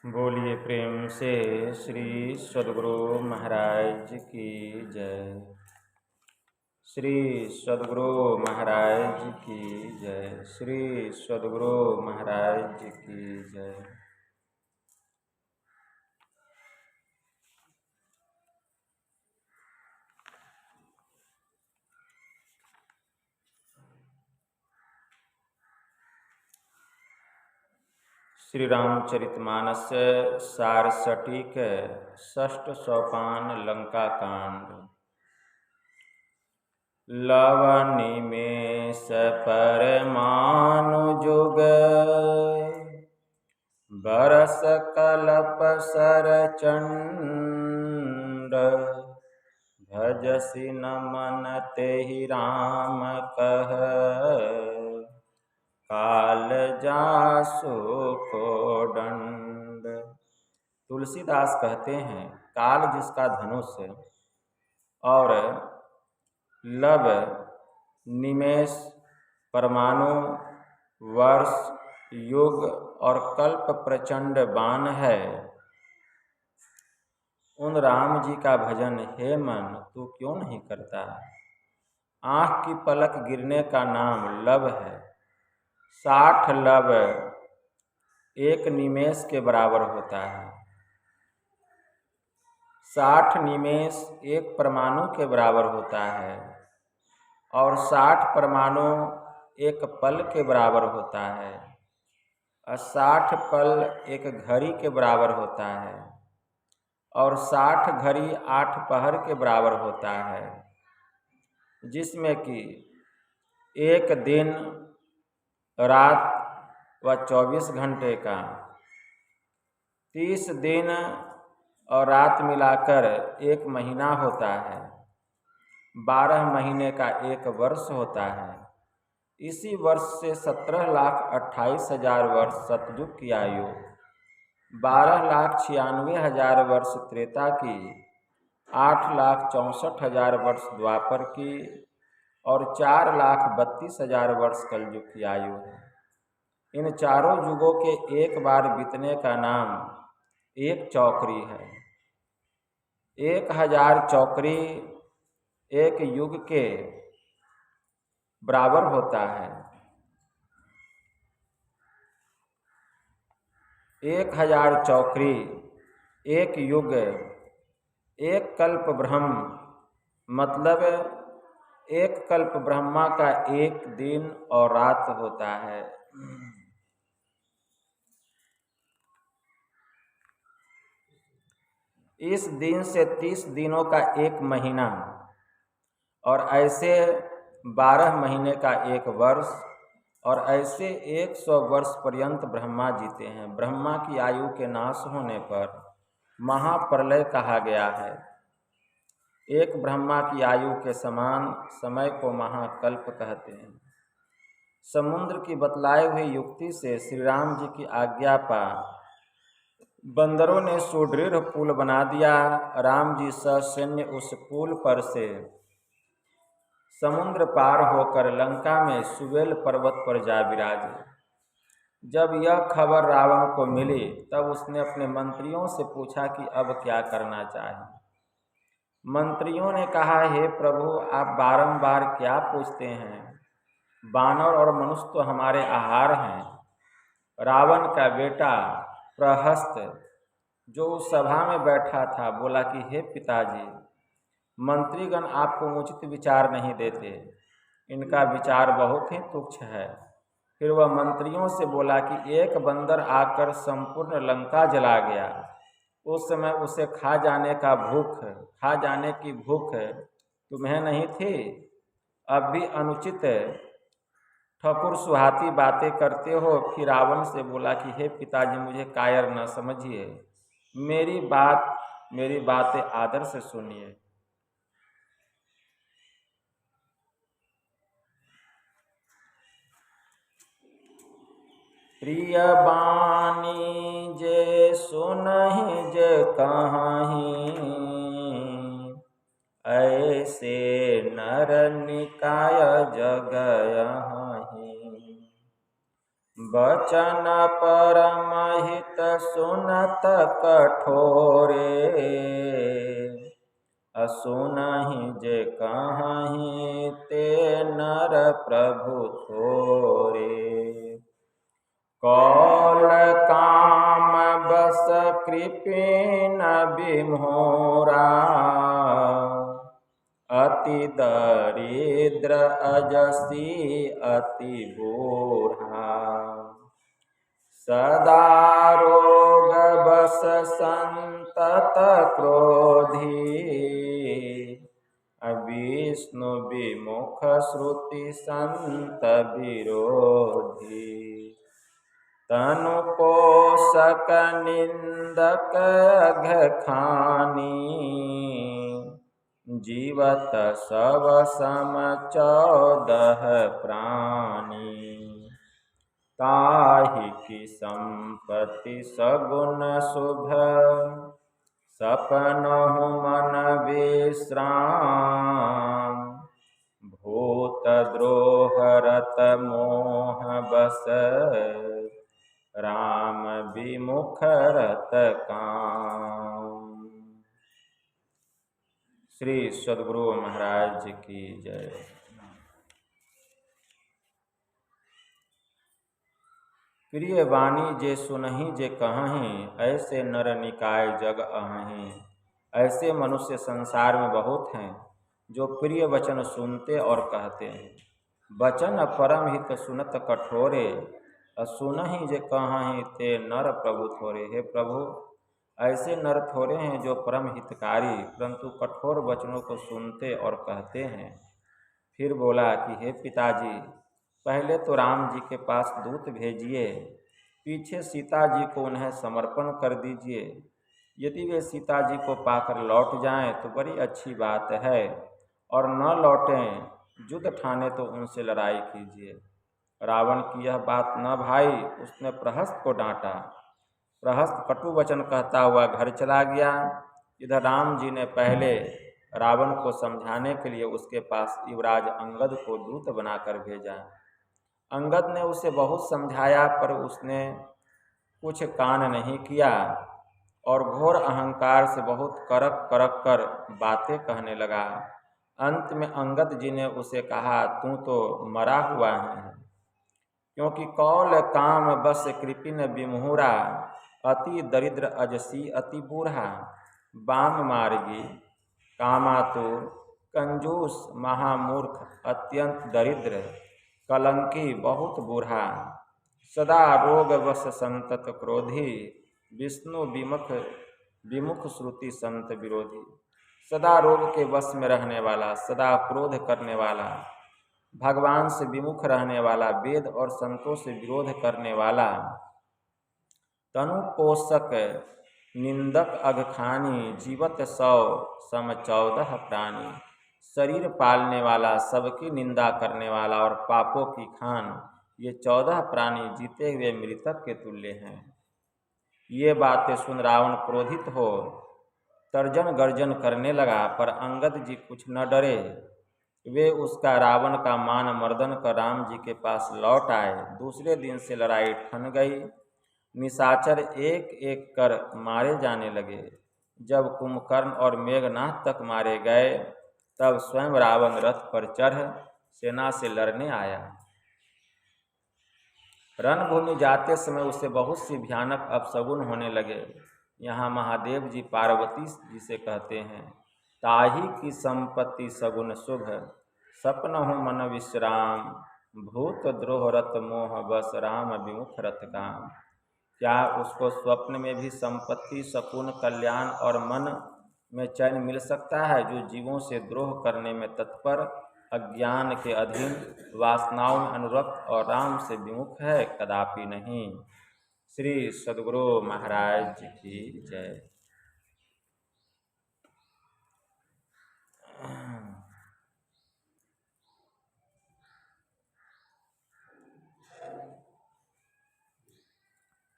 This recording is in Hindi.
बोलिए प्रेम से श्री सद्गुरु महाराज की जय। श्री सद्गुरु महाराज की जय। श्री सद्गुरु महाराज की जय। श्री रामचरितमानस सार सटीक षष्ठ सोपान लंका कांड। लव निमेष परमाणु जुग बरस कल्प सर चंड भजसि न मन तेहि राम कह काल जासु को दंड। तुलसीदास कहते हैं काल जिसका धनुष और लव निमेष परमाणु वर्ष युग और कल्प प्रचंड बाण है, उन राम जी का भजन हे मन तू क्यों नहीं करता। आँख की पलक गिरने का नाम लव है। 60 लव एक निमेष के बराबर होता है। 60 निमेष एक परमाणु के बराबर होता है और 60 परमाणु एक पल के बराबर होता है और 60 पल एक घड़ी के बराबर होता है और 60 घड़ी 8 पहर के बराबर होता है, जिसमें कि एक दिन रात व 24 घंटे का 30 दिन और रात मिलाकर एक महीना होता है। 12 महीने का एक वर्ष होता है। इसी वर्ष से 17,28,000 वर्ष सतयुग की आयु, 12,96,000 वर्ष त्रेता की, 8,64,000 वर्ष द्वापर की और 4,32,000 वर्ष कलयुग की आयु है। इन चारों युगों के एक बार बीतने का नाम एक चौकरी है। 1000 चौकरी एक युग के बराबर होता है। 1000 चौकरी एक युग, एक कल्प ब्रह्म मतलब एक कल्प ब्रह्मा का एक दिन और रात होता है। इस दिन से 30 दिनों का एक महीना और ऐसे 12 महीने का एक वर्ष और ऐसे 100 वर्ष पर्यंत ब्रह्मा जीते हैं। ब्रह्मा की आयु के नाश होने पर महाप्रलय कहा गया है। एक ब्रह्मा की आयु के समान समय को महाकल्प कहते हैं। समुद्र की बतलाए हुई युक्ति से श्री राम जी की आज्ञा पा बंदरों ने सुदृढ़ पुल बना दिया। राम जी ससैन्य उस पुल पर से समुद्र पार होकर लंका में सुवेल पर्वत पर जा विराजे। जब यह खबर रावण को मिली तब उसने अपने मंत्रियों से पूछा कि अब क्या करना चाहिए। मंत्रियों ने कहा, हे प्रभु आप बारंबार क्या पूछते हैं, बानर और मनुष्य तो हमारे आहार हैं। रावण का बेटा प्रहस्त जो उस सभा में बैठा था बोला कि हे पिताजी, मंत्रीगण आपको उचित विचार नहीं देते, इनका विचार बहुत ही तुच्छ है। फिर वह मंत्रियों से बोला कि एक बंदर आकर संपूर्ण लंका जला गया, उस समय उसे खा जाने की भूख तुम्हें नहीं थी। अब भी अनुचित ठकुर सुहाती बातें करते हो। फिर रावण से बोला कि हे पिताजी मुझे कायर न समझिए, मेरी बातें आदर से सुनिए। प्रिय बानी जे सुनहि जे कहाहीं, ऐसे नर निकाय जग यहीं। बचन परमहित सुनत कठोरे, असुनहि जे कहहि ते नर प्रभु थोरे। कौल काम बस कृपिन विमोरा, अति दरिद्र अजसी अति बूढ़ा। सदा रोग बस संतत क्रोधी, विष्णु विमुख श्रुति संत विरोधी। तनु पोषक निंदक अघखानी, जीवत सब सम 14 प्राणी। ताहि की संपत्ति सगुन शुभ, सपनहु मन विश्राम। भूत द्रोह रत मोह बस, राम विमुख रत काम। श्री सद्गुरु महाराज की जय। प्रिय वाणी जे सुनहि जे कहहि, ऐसे नर निकाय जग अहहि। ऐसे मनुष्य संसार में बहुत हैं जो प्रिय वचन सुनते और कहते हैं। वचन परम हित सुनत कठोरे, सुनहि जे कहहि ते नर प्रभु थोरे। हे प्रभु, ऐसे नर थोड़े हैं जो परम हितकारी परंतु कठोर वचनों को सुनते और कहते हैं। फिर बोला कि हे पिताजी, पहले तो राम जी के पास दूत भेजिए, पीछे सीता जी को उन्हें समर्पण कर दीजिए। यदि वे सीता जी को पाकर लौट जाएं तो बड़ी अच्छी बात है, और न लौटें, युद्ध ठाने तो उनसे लड़ाई कीजिए। रावण की यह बात न भाई, उसने प्रहस्त को डांटा। प्रहस्त कटु वचन कहता हुआ घर चला गया। इधर राम जी ने पहले रावण को समझाने के लिए उसके पास युवराज अंगद को दूत बनाकर भेजा। अंगद ने उसे बहुत समझाया पर उसने कुछ कान नहीं किया और घोर अहंकार से बहुत करक करक कर बातें कहने लगा। अंत में अंगद जी ने उसे कहा, तू तो मरा हुआ है, क्योंकि कौल काम बस कृपिन विमुहूरा, अति दरिद्र अजसी अति बूढ़ा। बाम मार्गी, कामातुर, कंजूस, महामूर्ख, अत्यंत दरिद्र, कलंकी, बहुत बूढ़ा। सदा रोग वश संतत क्रोधी, विष्णु विमुख श्रुति संत विरोधी। सदा रोग के वश में रहने वाला, सदा क्रोध करने वाला, भगवान से विमुख रहने वाला, वेद और संतों से विरोध करने वाला, तनु पोषक निंदक अघखानी, जीवत 100 सम 14 प्राणी। शरीर पालने वाला, सबकी निंदा करने वाला और पापों की खान, ये 14 प्राणी जीते हुए मृतक के तुल्य हैं। ये बातें सुन रावण क्रोधित हो तर्जन गर्जन करने लगा, पर अंगद जी कुछ न डरे। वे उसका रावण का मान मर्दन कर राम जी के पास लौट आए। दूसरे दिन से लड़ाई ठन गई। निशाचर एक एक कर मारे जाने लगे। जब कुंभकर्ण और मेघनाथ तक मारे गए, तब स्वयं रावण रथ पर चढ़ सेना से लड़ने आया। रणभूमि जाते समय उसे बहुत सी भयानक अपशगुन होने लगे। यहाँ महादेव जी पार्वती जी से कहते हैं, ताही की संपत्ति सगुन शुभ, सपनहु मन विश्राम। भूत द्रोह रत मोह बस, राम विमुख रत काम। क्या उसको स्वप्न में भी संपत्ति, शकुन, कल्याण और मन में चैन मिल सकता है जो जीवों से द्रोह करने में तत्पर, अज्ञान के अधीन, वासनाओं में अनुरक्त और राम से विमुख है? कदापि नहीं। श्री सद्गुरु महाराज की जय।